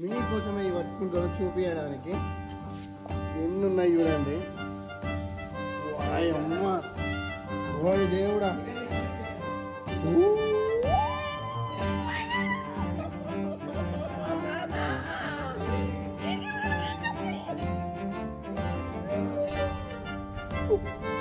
మీకోసమే ఇవి పట్టుకుంటారో చూపించడానికి ఎన్ని ఉన్నాయి చూడండి. అమ్మ ఓడి దేవుడా, Oops.